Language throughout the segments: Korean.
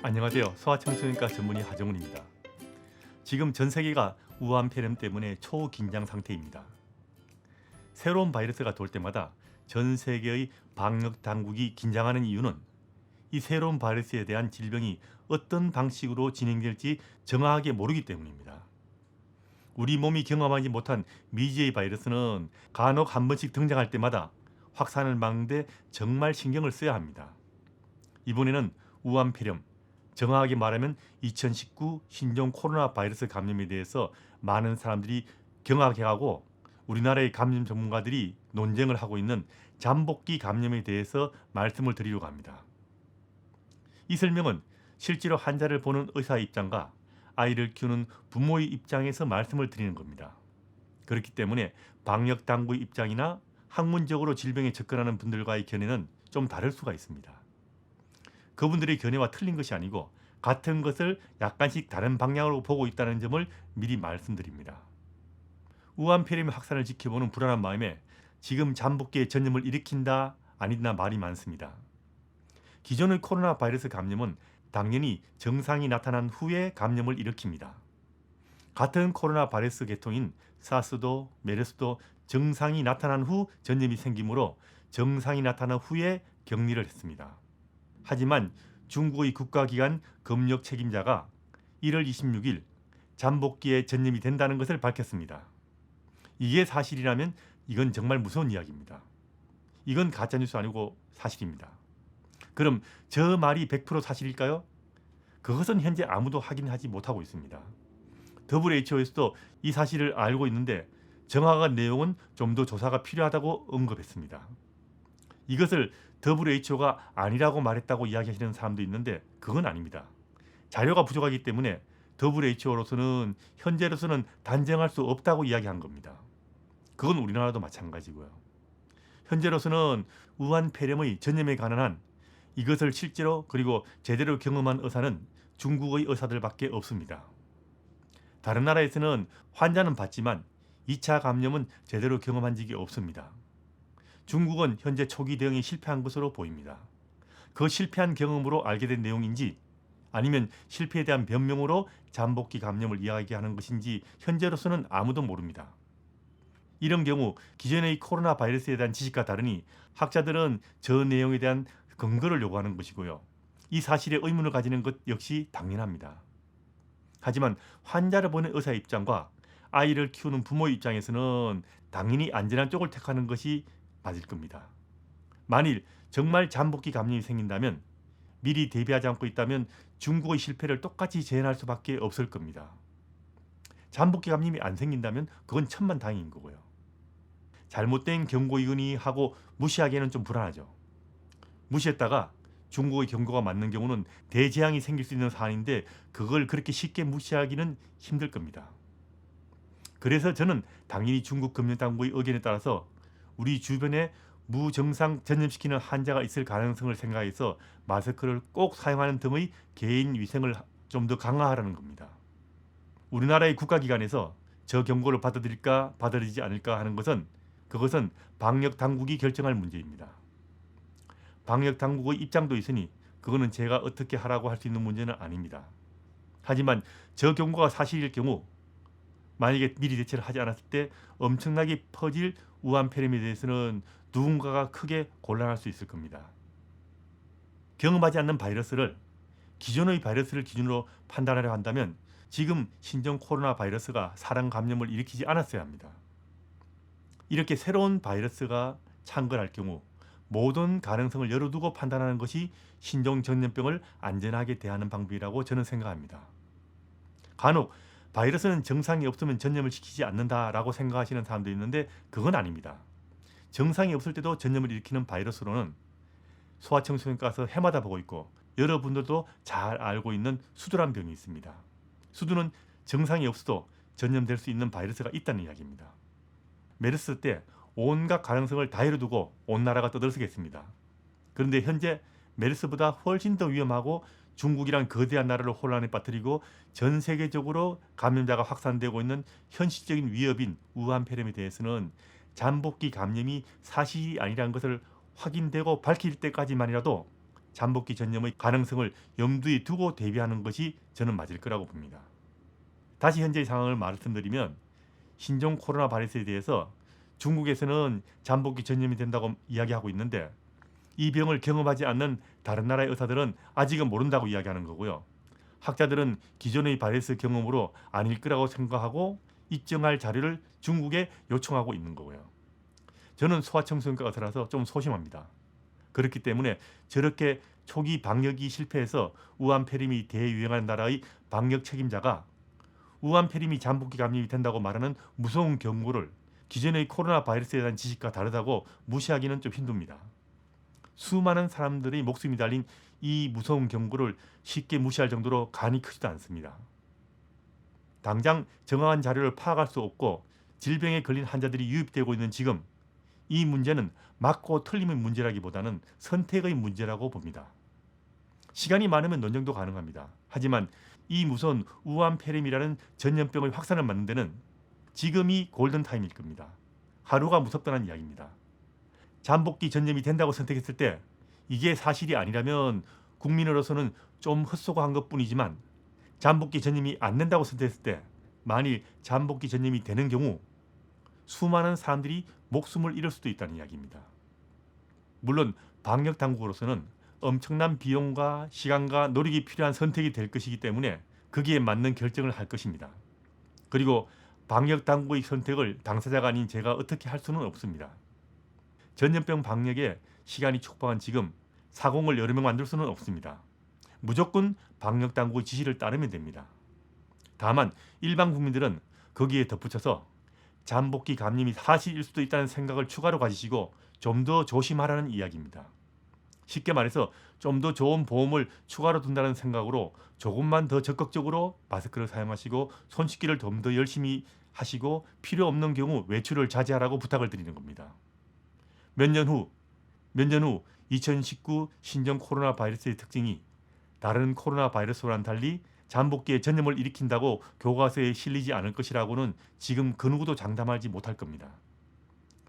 안녕하세요. 소아청소년과 전문의 하정훈입니다. 지금 전 세계가 우한 폐렴 때문에 초긴장 상태입니다. 새로운 바이러스가 돌 때마다 전 세계의 방역 당국이 긴장하는 이유는 이 새로운 바이러스에 대한 질병이 어떤 방식으로 진행될지 정확하게 모르기 때문입니다. 우리 몸이 경험하지 못한 미지의 바이러스는 간혹 한 번씩 등장할 때마다 확산을 막는 데 정말 신경을 써야 합니다. 이번에는 우한 폐렴, 정확하게 말하면 2019 신종 코로나 바이러스 감염에 대해서 많은 사람들이 경악해하고 우리나라의 감염 전문가들이 논쟁을 하고 있는 잠복기 감염에 대해서 말씀을 드리려고 합니다. 이 설명은 실제로 환자를 보는 의사의 입장과 아이를 키우는 부모의 입장에서 말씀을 드리는 겁니다. 그렇기 때문에 방역 당국의 입장이나 학문적으로 질병에 접근하는 분들과의 견해는 좀 다를 수가 있습니다. 그분들의 견해와 틀린 것이 아니고 같은 것을 약간씩 다른 방향으로 보고 있다는 점을 미리 말씀드립니다. 우한 폐렴의 확산을 지켜보는 불안한 마음에 지금 잠복기에 전염을 일으킨다 아니다 말이 많습니다. 기존의 코로나 바이러스 감염은 당연히 증상이 나타난 후에 감염을 일으킵니다. 같은 코로나 바이러스 계통인 사스도 메르스도 증상이 나타난 후 전염이 생기므로 증상이 나타난 후에 격리를 했습니다. 하지만 중국의 국가기관 검역 책임자가 1월 26일 잠복기에 전염이 된다는 것을 밝혔습니다. 이게 사실이라면 이건 정말 무서운 이야기입니다. 이건 가짜뉴스 아니고 사실입니다. 그럼 저 말이 100% 사실일까요? 그것은 현재 아무도 확인하지 못하고 있습니다. WHO에서도 이 사실을 알고 있는데 정확한 내용은 좀 더 조사가 필요하다고 언급했습니다. 이것을 WHO가 아니라고 말했다고 이야기하시는 사람도 있는데 그건 아닙니다. 자료가 부족하기 때문에 WHO로서는 현재로서는 단정할 수 없다고 이야기한 겁니다. 그건 우리나라도 마찬가지고요. 현재로서는 우한 폐렴의 전염에 관한 한 이것을 실제로 그리고 제대로 경험한 의사는 중국의 의사들밖에 없습니다. 다른 나라에서는 환자는 봤지만 2차 감염은 제대로 경험한 적이 없습니다. 중국은 현재 초기 대응이 실패한 것으로 보입니다. 그 실패한 경험으로 알게 된 내용인지 아니면 실패에 대한 변명으로 잠복기 감염을 이야기하는 것인지 현재로서는 아무도 모릅니다. 이런 경우 기존의 코로나 바이러스에 대한 지식과 다르니 학자들은 저 내용에 대한 근거를 요구하는 것이고요. 이 사실에 의문을 가지는 것 역시 당연합니다. 하지만 환자를 보는 의사의 입장과 아이를 키우는 부모의 입장에서는 당연히 안전한 쪽을 택하는 것이 맞을 겁니다. 만일 정말 잠복기 감염이 생긴다면 미리 대비하지 않고 있다면 중국의 실패를 똑같이 재현할 수밖에 없을 겁니다. 잠복기 감염이 안 생긴다면 그건 천만다행인 거고요. 잘못된 경고이거니 하고 무시하기에는 좀 불안하죠. 무시했다가 중국의 경고가 맞는 경우는 대재앙이 생길 수 있는 사안인데 그걸 그렇게 쉽게 무시하기는 힘들 겁니다. 그래서 저는 당연히 중국 검역당국의 의견에 따라서 우리 주변에 무증상 전염시키는 환자가 있을 가능성을 생각해서 마스크를 꼭 사용하는 등의 개인 위생을 좀 더 강화하라는 겁니다. 우리나라의 국가기관에서 저 경고를 받아들일까 받아들이지 않을까 하는 것은 그것은 방역 당국이 결정할 문제입니다. 방역 당국의 입장도 있으니 그거는 제가 어떻게 하라고 할 수 있는 문제는 아닙니다. 하지만 저 경고가 사실일 경우 만약에 미리 대처를 하지 않았을 때 엄청나게 퍼질 우한 폐렴에 대해서는 누군가가 크게 곤란할 수 있을 겁니다. 경험하지 않는 바이러스를 기존의 바이러스를 기준으로 판단하려 한다면 지금 신종 코로나 바이러스가 사람 감염을 일으키지 않았어야 합니다. 이렇게 새로운 바이러스가 창궐할 경우 모든 가능성을 열어두고 판단하는 것이 신종 전염병을 안전하게 대하는 방법이라고 저는 생각합니다. 간혹 바이러스는 증상이 없으면 전염을 시키지 않는다라고 생각하시는 사람도 있는데 그건 아닙니다. 증상이 없을 때도 전염을 일으키는 바이러스로는 소아청소년과 가서 해마다 보고 있고 여러분들도 잘 알고 있는 수두란 병이 있습니다. 수두는 증상이 없어도 전염될 수 있는 바이러스가 있다는 이야기입니다. 메르스 때 온갖 가능성을 다 열어두고 온 나라가 떠들썩했습니다. 그런데 현재 메르스보다 훨씬 더 위험하고 중국이란 거대한 나라를 혼란에 빠뜨리고 전 세계적으로 감염자가 확산되고 있는 현실적인 위협인 우한 폐렴에 대해서는 잠복기 감염이 사실이 아니라는 것을 확인되고 밝힐 때까지만이라도 잠복기 전염의 가능성을 염두에 두고 대비하는 것이 저는 맞을 거라고 봅니다. 다시 현재의 상황을 말씀드리면 신종 코로나 바이러스에 대해서 중국에서는 잠복기 전염이 된다고 이야기하고 있는데 이 병을 경험하지 않는 다른 나라의 의사들은 아직은 모른다고 이야기하는 거고요. 학자들은 기존의 바이러스 경험으로 아닐 거라고 생각하고 입증할 자료를 중국에 요청하고 있는 거고요. 저는 소아청소년과 의사라서 좀 소심합니다. 그렇기 때문에 저렇게 초기 방역이 실패해서 우한폐렴이 대유행한 나라의 방역 책임자가 우한폐렴이 잠복기 감염이 된다고 말하는 무서운 경고를 기존의 코로나 바이러스에 대한 지식과 다르다고 무시하기는 좀 힘듭니다. 수많은 사람들의 목숨이 달린 이 무서운 경고를 쉽게 무시할 정도로 간이 크지도 않습니다. 당장 정확한 자료를 파악할 수 없고 질병에 걸린 환자들이 유입되고 있는 지금 이 문제는 맞고 틀림의 문제라기보다는 선택의 문제라고 봅니다. 시간이 많으면 논쟁도 가능합니다. 하지만 이 무서운 우한폐렴이라는 전염병의 확산을 막는 데는 지금이 골든타임일 겁니다. 하루가 무섭다는 이야기입니다. 잠복기 전염이 된다고 선택했을 때 이게 사실이 아니라면 국민으로서는 좀 헛소고한 것뿐이지만 잠복기 전염이 안 된다고 선택했을 때 만일 잠복기 전염이 되는 경우 수많은 사람들이 목숨을 잃을 수도 있다는 이야기입니다. 물론 방역 당국으로서는 엄청난 비용과 시간과 노력이 필요한 선택이 될 것이기 때문에 거기에 맞는 결정을 할 것입니다. 그리고 방역 당국의 선택을 당사자가 아닌 제가 어떻게 할 수는 없습니다. 전염병 방역에 시간이 촉박한 지금 사공을 여러 명 만들 수는 없습니다. 무조건 방역 당국의 지시를 따르면 됩니다. 다만 일반 국민들은 거기에 덧붙여서 잠복기 감염이 사실일 수도 있다는 생각을 추가로 가지시고 좀 더 조심하라는 이야기입니다. 쉽게 말해서 좀 더 좋은 보험을 추가로 둔다는 생각으로 조금만 더 적극적으로 마스크를 사용하시고 손 씻기를 좀 더 열심히 하시고 필요 없는 경우 외출을 자제하라고 부탁을 드리는 겁니다. 몇 년 후 2019 신종 코로나 바이러스의 특징이 다른 코로나 바이러스와는 달리 잠복기에 전염을 일으킨다고 교과서에 실리지 않을 것이라고는 지금 그 누구도 장담하지 못할 겁니다.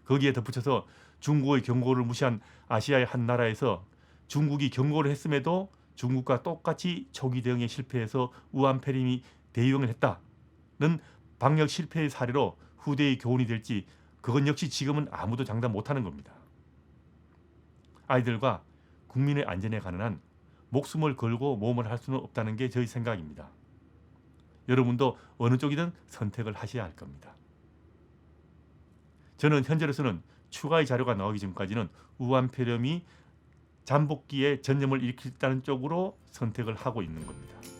거기에 덧붙여서 중국의 경고를 무시한 아시아의 한 나라에서 중국이 경고를 했음에도 중국과 똑같이 초기 대응에 실패해서 우한폐렴이 대유행을 했다는 방역 실패의 사례로 후대의 교훈이 될지 그건 역시 지금은 아무도 장담 못하는 겁니다. 아이들과 국민의 안전에 관한 한 목숨을 걸고 모험을 할 수는 없다는 게 저희 생각입니다. 여러분도 어느 쪽이든 선택을 하셔야 할 겁니다. 저는 현재로서는 추가의 자료가 나오기 전까지는 우한폐렴이 잠복기에 전염을 일으켰다는 쪽으로 선택을 하고 있는 겁니다.